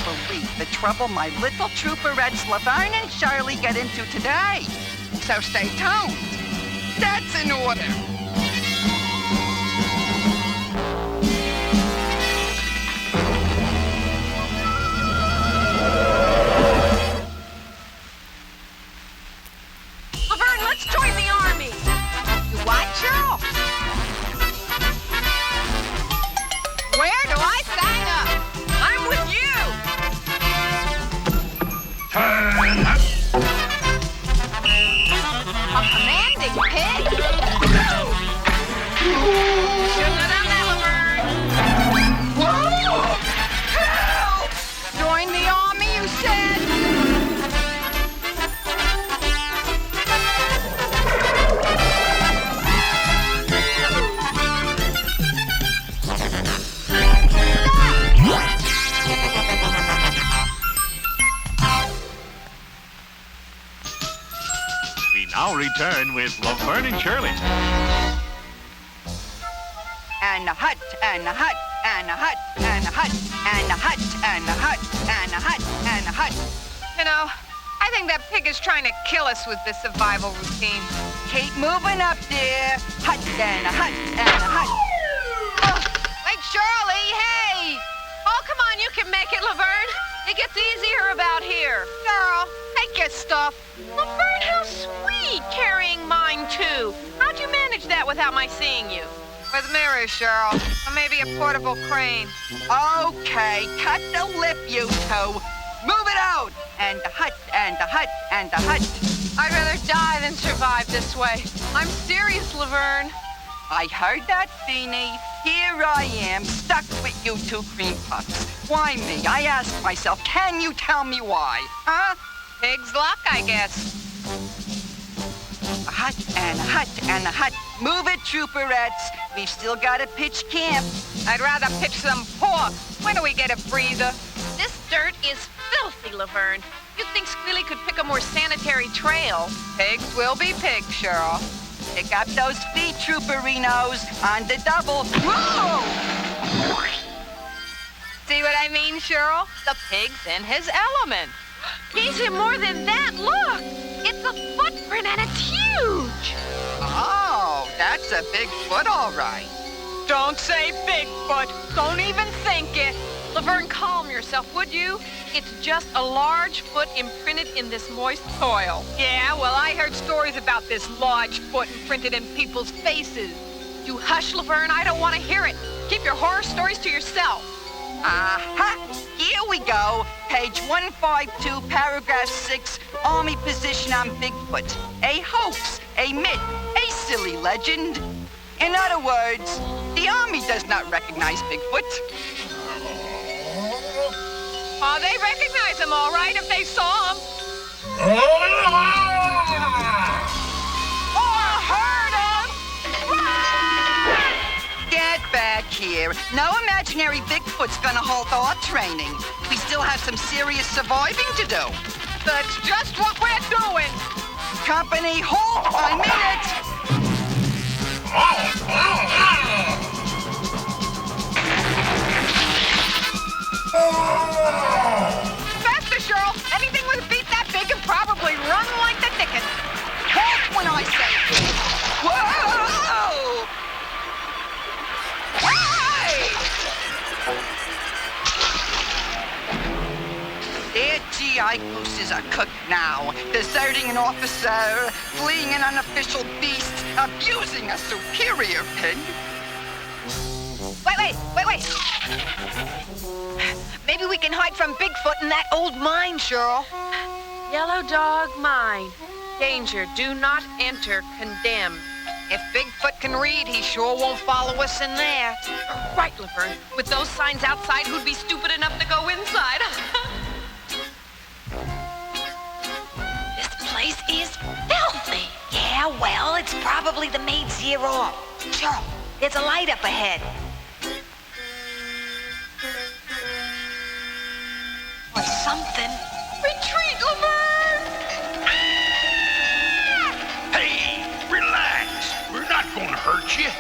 believe the trouble my little trooperettes Lavern and Shirley get into today. So stay tuned. That's in order. Lavern, let's join the army. You what, Cheryl? Where do I sign up? I'm with you. Turn up. A commanding pig. Shouldn't have done that, Lavern. Whoa! Help! Join the army, you said? We now return with Lavern and Shirley. And a hut, and a hut, and a hut, and a hut, and a hut, and a hut, and a hut, and a hut. You know, I think that pig is trying to kill us with this survival routine. Keep moving up there. Hut, and a hut, and a hut. Wait, Shirley, hey! Oh, come on, you can make it, Lavern. It gets easier about here. Girl, take your stuff. Lavern, how sweet, carrying mine, too. How'd you manage that without my seeing you? With mirrors, Cheryl. Or maybe a portable crane. Okay, cut the lip, you two. Move it out. And a hut, and a hut, and a hut. I'd rather die than survive this way. I'm serious, Lavern. I heard that, Feeny. Here I am, stuck with you two cream puffs. Why me? I asked myself, can you tell me why? Huh? Pig's luck, I guess. A hut, and a hut, and a hut. Move it, trooperettes. We've still got to pitch camp. I'd rather pitch some pork. When do we get a breather? This dirt is filthy, Lavern. You'd think Squealy could pick a more sanitary trail. Pigs will be pigs, Cheryl. Pick up those feet, trooperinos. On the double. Whoa! See what I mean, Cheryl? The pig's in his element. He's in more than that. Look! It's a footprint and it's huge. Oh, that's a big foot, all right. Don't say Bigfoot. Don't even think it. Lavern, calm yourself, would you? It's just a large foot imprinted in this moist soil. Yeah, well, I heard stories about this large foot imprinted in people's faces. You hush, Lavern. I don't want to hear it. Keep your horror stories to yourself. Aha! Here we go. Page 152, paragraph 6, Army position on Bigfoot. A hoax, a myth, a silly legend. In other words, the Army does not recognize Bigfoot. Oh, they recognize him, all right, if they saw him. Or heard him. Run! Get back here. No imaginary Bigfoot's gonna halt our training. We still have some serious surviving to do. That's just what we're doing. Company, halt! I mean it! Faster, Cheryl. Anything with a beat that big can probably run like the dickens. Halt when I say whoa! Hey! Their GI gooses are cooked now, deserting an officer, fleeing an unofficial beast, abusing a superior pig. Wait. Maybe we can hide from Bigfoot in that old mine, Cheryl. Yellow Dog Mine. Danger, do not enter, condemned. If Bigfoot can read, he sure won't follow us in there. Right, Lavern. With those signs outside, who'd be stupid enough to go inside? This place is filthy. Yeah, well, it's probably the maid's year off. Sure, there's a light up ahead. Or something. Retreat, Lavern! Hey, relax. We're not gonna hurt you.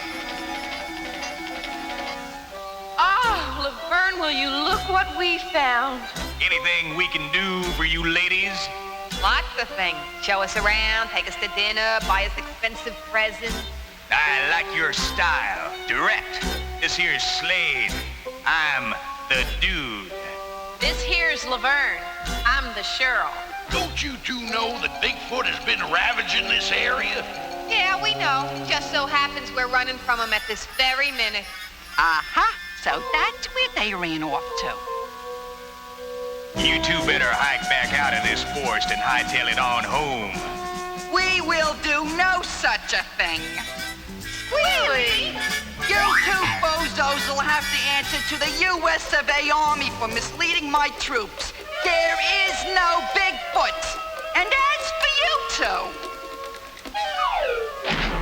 Oh, Lavern, will you look what what we found. Anything we can do for you ladies? Lots of things. Show us around, take us to dinner, buy us expensive presents. I like your style. Direct. This here's Slade. I'm the dude. This here's Lavern. I'm the Shirl. Don't you two know that Bigfoot has been ravaging this area? Yeah, we know. Just so happens we're running from him at this very minute. Aha! So that's where they ran off to. You two better hike back out of this forest and hightail it on home. We will do no such a thing. Squealy! You two bozos will have to answer to the U.S. of A. Army for misleading my troops. There is no Bigfoot. And as for you two...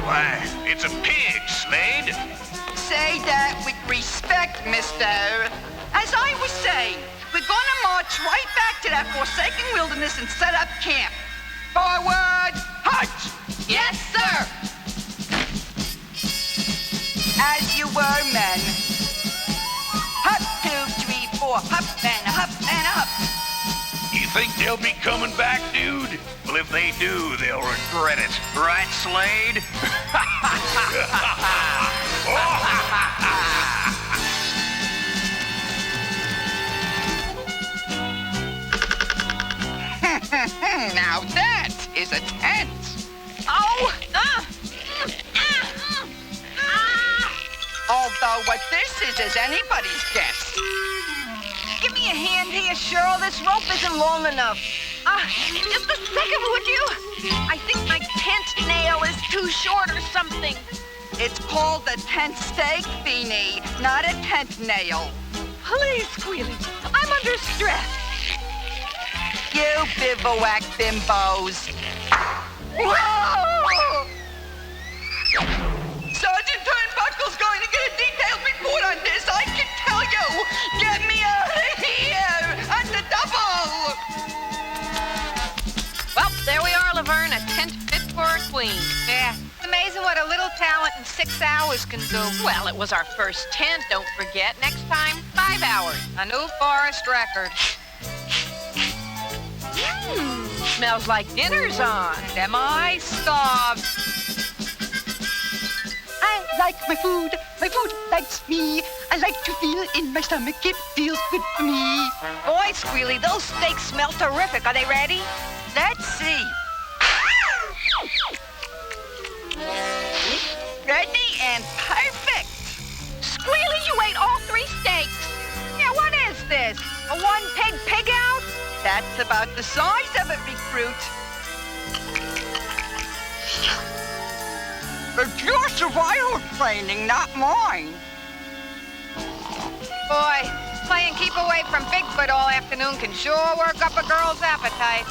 Why, it's a pig, Slade. Say that with respect, mister. As I was saying, we're gonna march right back to that forsaken wilderness and set up camp. Forward, march! Yes, sir! As you were, men. Hop, 2, 3, 4, hop and a hop and a hop. You think they'll be coming back, dude? Well, if they do, they'll regret it. Right, Slade? Now that is a tent. Oh! Although what this is anybody's guess. Give me a hand here, Cheryl. This rope isn't long enough. Just a second, would you? I think my tent nail is too short or something. It's called a tent stake, Beanie, not a tent nail. Please, Squealy. I'm under stress. You bivouac bimbos. Whoa! Sergeant Turnbuckle's going to get a detailed report on this, I can tell you. Get me out of here on the double. Well, there we are, Lavern, a tent fit for a queen. Yeah, it's amazing what a little talent in 6 hours can do. Well, it was our first tent, don't forget. Next time, 5 hours. A new forest record. Smells like dinner's on. Am I starved? I like my food likes me. I like to feel in my stomach, it feels good for me. Boy, Squealy, those steaks smell terrific. Are they ready? Let's see. Ready and perfect. Squealy, you ate all 3 steaks. Yeah, what is this? A one-pig pig out? That's about the size of it, recruit. It's your survival training, not mine. Boy, playing keep away from Bigfoot all afternoon can sure work up a girl's appetite.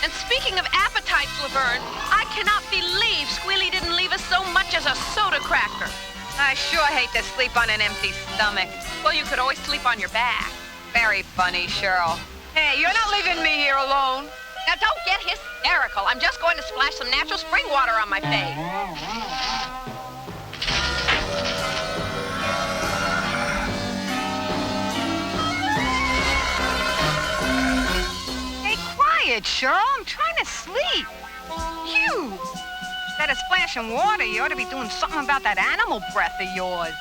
And speaking of appetites, Lavern, I cannot believe Squealy didn't leave us so much as a soda cracker. I sure hate to sleep on an empty stomach. Well, you could always sleep on your back. Very funny, Cheryl. Hey, you're not leaving me here alone. Now, don't get hysterical. I'm just going to splash some natural spring water on my face. Hey, quiet, Cheryl. I'm trying to sleep. Phew. Instead of splashing water, you ought to be doing something about that animal breath of yours.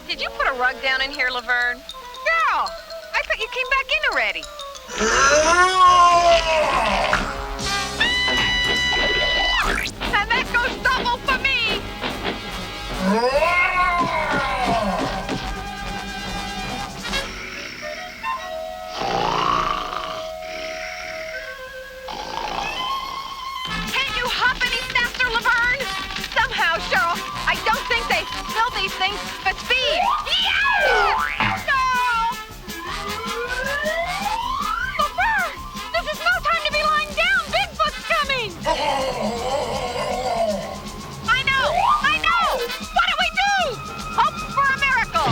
Did you put a rug down in here, Lavern? Girl, I thought you came back in already. And that goes double for me. Can't you hop any faster, Lavern? Somehow, Cheryl, I don't think they build these things for speed. No! Lavern, this is no time to be lying down. Bigfoot's coming. I know. What do we do? Hope for a miracle.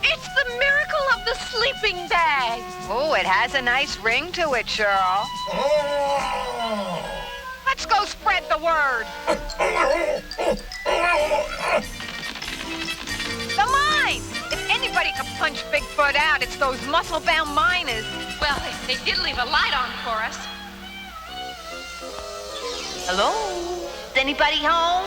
It's the miracle of the sleeping bag. Oh, it has a nice ring to it, Cheryl. Let's go spread the word. Bigfoot out. It's those muscle-bound miners. Well, they did leave a light on for us. Hello? Is anybody home?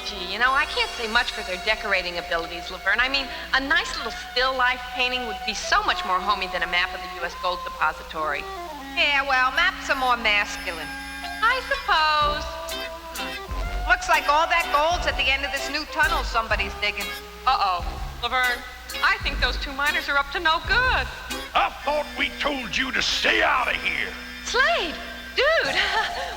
Gee, you know, I can't say much for their decorating abilities, Laverne. I mean, a nice little still life painting would be so much more homey than a map of the U.S. Gold Depository. Yeah, well, maps are more masculine. I suppose. Looks like all that gold's at the end of this new tunnel somebody's digging. Uh-oh. Laverne, I think those two miners are up to no good. I thought we told you to stay out of here. Slade! Dude,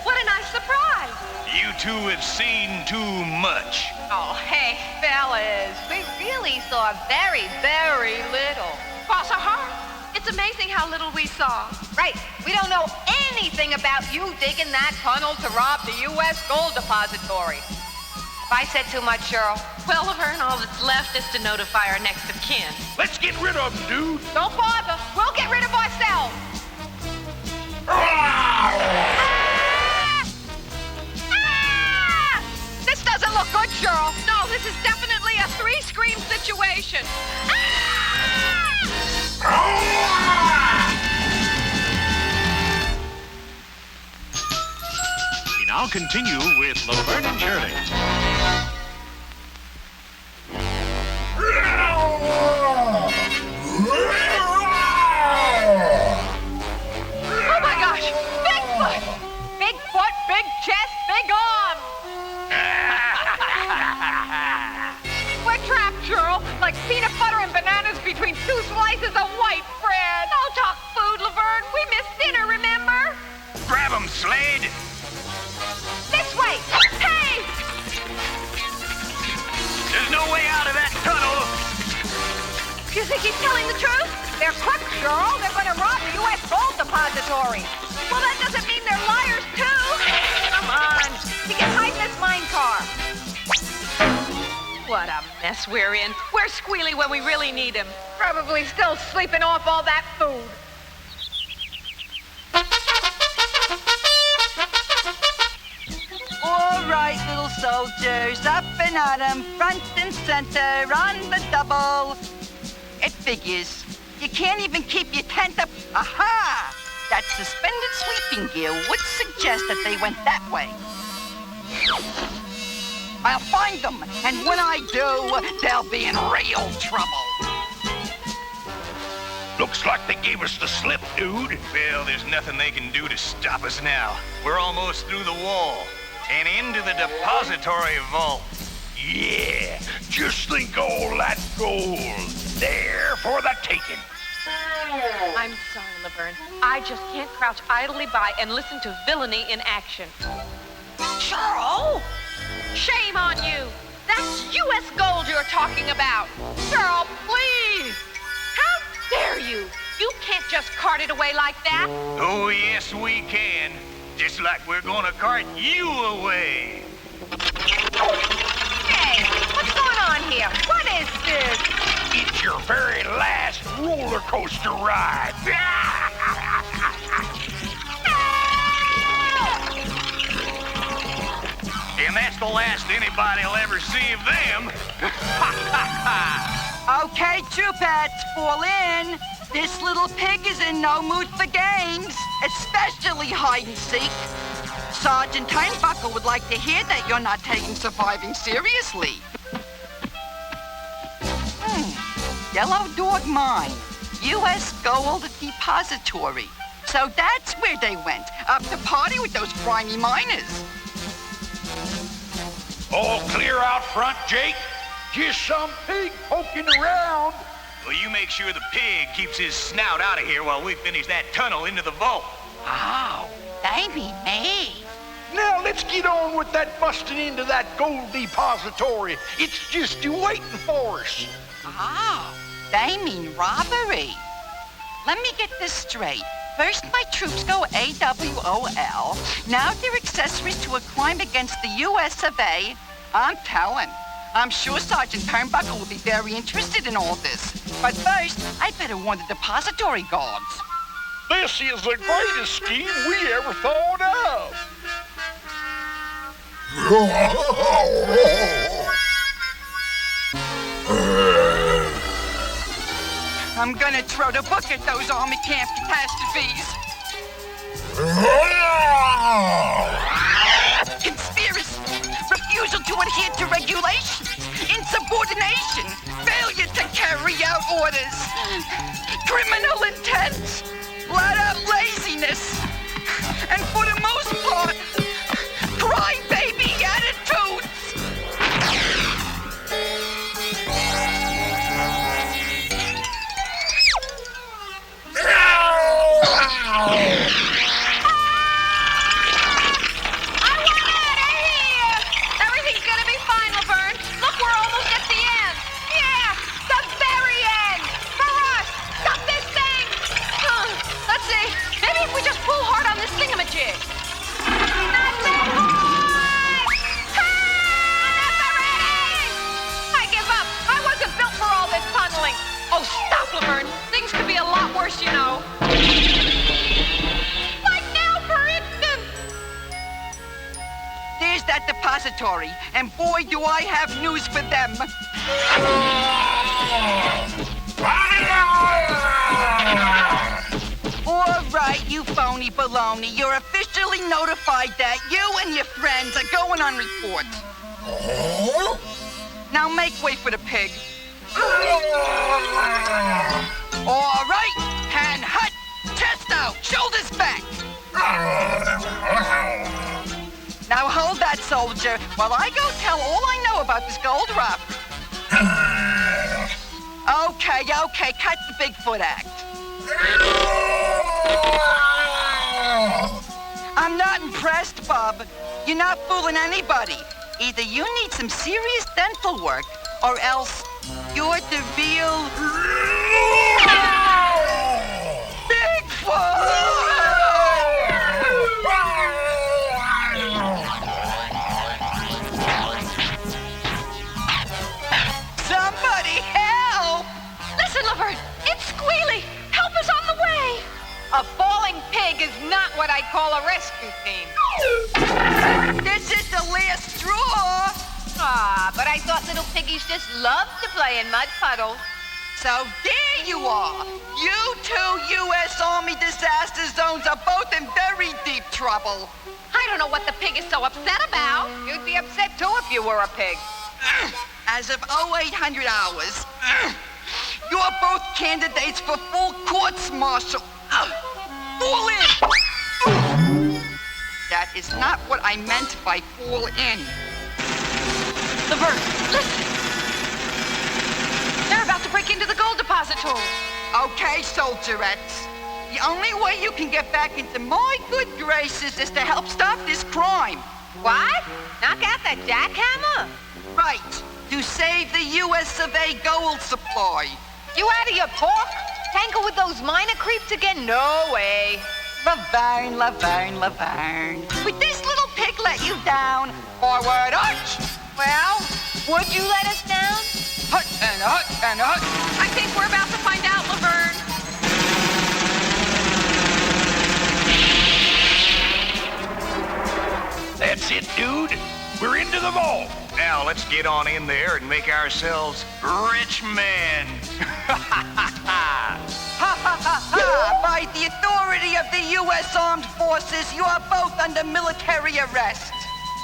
what a nice surprise. You two have seen too much. Oh, hey, fellas, we really saw very, very little. Cross our heart. It's amazing how little we saw. Right, we don't know anything about you digging that tunnel to rob the U.S. Gold Depository. If I said too much, Cheryl. Well, Laverne, all that's left is to notify our next of kin. Let's get rid of them, dude. Don't bother, we'll get rid of ourselves. This doesn't look good, Cheryl. No, this is definitely a three-scream situation. We now continue with Lavern and Shirley. Oh my gosh, Bigfoot! Bigfoot, big chest, big arms. We're trapped, Cheryl, like peanut butter and bananas between two slices of white bread. Don't talk food, Laverne. We missed dinner, remember? Grab them, Slade. This way! Hey! There's no way out of that tunnel. You think he's telling the truth? They're crooks, Cheryl. They're going to rob the U.S. Gold Depository. Well, that doesn't mean they're liars, too. Come on. You can hide in this mine car. What a mess we're in. Where's Squealy when we really need him? Probably still sleeping off all that food. All right, little soldiers, up and at 'em, front and center, on the double. It figures. You can't even keep your tent up. Aha! That suspended sleeping gear would suggest that they went that way. I'll find them, and when I do, they'll be in real trouble. Looks like they gave us the slip, dude. Well, there's nothing they can do to stop us now. We're almost through the wall and into the depository vault. Yeah, just think all that gold there for the taking. I'm sorry, Laverne. I just can't crouch idly by and listen to villainy in action. Cheryl? Shame on you. That's U.S. gold you're talking about. Cheryl, please. How dare you? You can't just cart it away like that. Oh, yes, we can. Just like we're gonna cart you away. Hey, what's going on here? What is this? It's your very last roller coaster ride. And that's the last anybody'll ever see of them. Okay, Trupettes, fall in. This little pig is in no mood for games, especially hide and seek. Sergeant Turnbuckle would like to hear that you're not taking surviving seriously. Yellow Dog Mine, U.S. Gold Depository. So that's where they went, up to party with those grimy miners. All clear out front, Jake? Just some pig poking around. Well, you make sure the pig keeps his snout out of here while we finish that tunnel into the vault. Oh, they mean me. Now let's get on with that busting into that gold depository. It's just waiting for us. Oh, they mean robbery. Let me get this straight. First, my troops go AWOL. Now they're accessories to a crime against the U.S. of A. I'm telling. I'm sure Sergeant Turnbuckle will be very interested in all this. But first, I better warn the depository guards. This is the greatest scheme we ever thought of. I'm gonna throw the book at those army camp catastrophes. Conspiracy, refusal to adhere to regulations, insubordination, failure to carry out orders, criminal intent, flat-out laziness, and for the most part, crybaby attitudes. Everything's gonna be fine, Lavern. Look, we're almost at the end. Yeah, the very end. For us. Stop this thing. Let's see. Maybe if we just pull hard on this thingamajig. That's it. I give up. I wasn't built for all this tunneling. Oh, stop, Lavern. Things could be a lot worse, you know. Like now, for instance. There's that depository, and boy, do I have news for them. All right, you phony baloney. You're officially notified that you and your friends are going on report. Now make way for the pig. All right, hand hut, chest out, shoulders back. Now hold that, soldier, while I go tell all I know about this gold rock. Okay, cut the Bigfoot act. I'm not impressed, Bob. You're not fooling anybody. Either you need some serious dental work, or else you're the real Bigfoot! Somebody help! Listen, Lavern, it's Squealy. Help is on the way. A falling pig is not what I'd call a rescue team. This is the last straw! Ah, but I thought little piggies just loved to play in mud puddles. So there you are. You two U.S. Army disaster zones are both in very deep trouble. I don't know what the pig is so upset about. You'd be upset too if you were a pig. As of 0800 hours, you're both candidates for full courts-martial. Fall in! That is not what I meant by fall in. Lavern, listen. They're about to break into the gold depository. Okay, soldierettes. The only way you can get back into my good graces is to help stop this crime. What? Knock out that jackhammer? Right. To save the U.S. of A. gold supply. You out of your pork? Tangle with those minor creeps again? No way. Lavern. Would this little pig let you down? Forward arch! Well, would you let us down? Hut and hut and hut. I think we're about to find out, Lavern. That's it, dude. We're into the vault. Now let's get on in there and make ourselves rich men. Ha ha ha ha! By the authority of the U.S. Armed Forces, you are both under military arrest.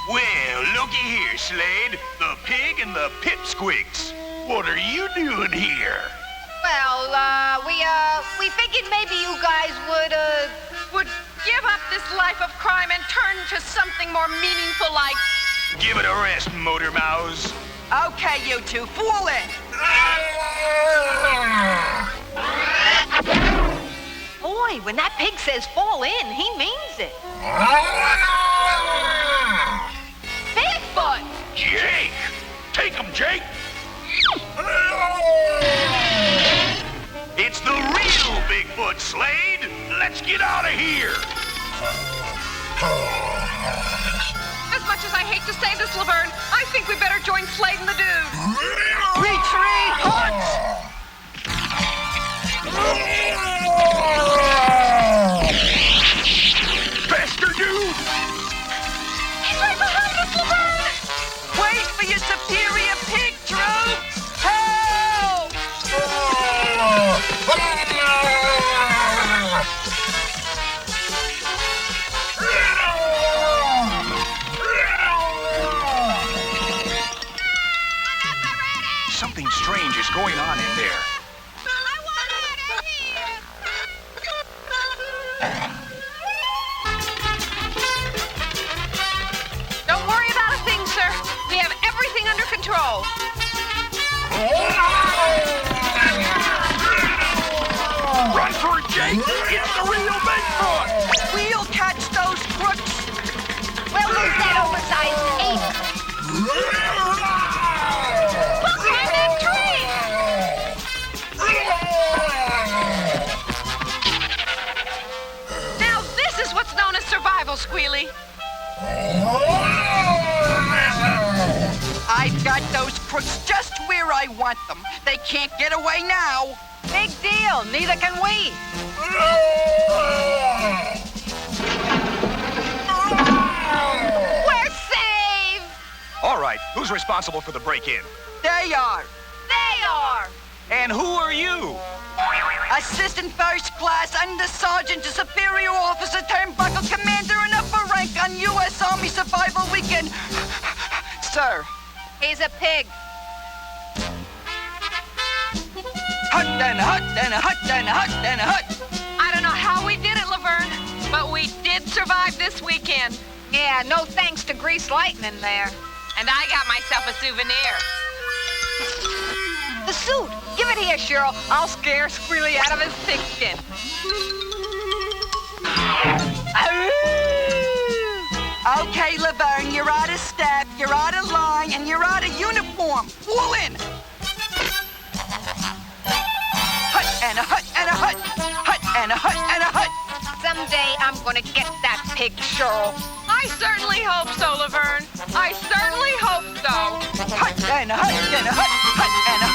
Well, looky here, Slade. The pig and the pipsqueaks. What are you doing here? Well, we figured maybe you guys would give up this life of crime and turn to something more meaningful like... Give it a rest, motor mouths. Okay, you two, fall in. Boy, when that pig says fall in, he means it. Bigfoot! Jake! Take him, Jake! It's the real Bigfoot, Slade. Let's get out of here. As much as I hate to say this, Lavern, I think we better join Slade and the dude. Retreat, hunt! Faster, dude! He's right behind us, Lavern! Wait for your superior pig troops! Help! on in there? I want out of here! Don't worry about a thing, sir. We have everything under control. Run for it, Jake! It's the real Bigfoot! We'll catch those crooks. We'll lose that oversized ape. Look, climb that tree! Now this is what's known as survival, Squealy. I've got those crooks just where I want them. They can't get away now. Big deal. Neither can we. We're saved! All right, who's responsible for the break-in? They are. They are! And who are you? Assistant First Class Under Sergeant to Superior Officer Turnbuckle, Commander and upper rank on U.S. Army Survival Weekend. Sir. He's a pig. Hut and a hut and a hut and a hut and a hut. I don't know how we did it, Laverne, but we did survive this weekend. Yeah, no thanks to Grease Lightning there. And I got myself a souvenir. The suit. Give it here, Cheryl. I'll scare Squealy out of his pigskin. Okay, Laverne, you're out of step, you're out of line, and you're out of uniform. Pull in. Hut and a hut and a hut. Hut and a hut and a hut. Someday I'm gonna get that pig, Cheryl. I certainly hope so, Laverne. I certainly hope so. Hut and a hut and a hut. Hut and a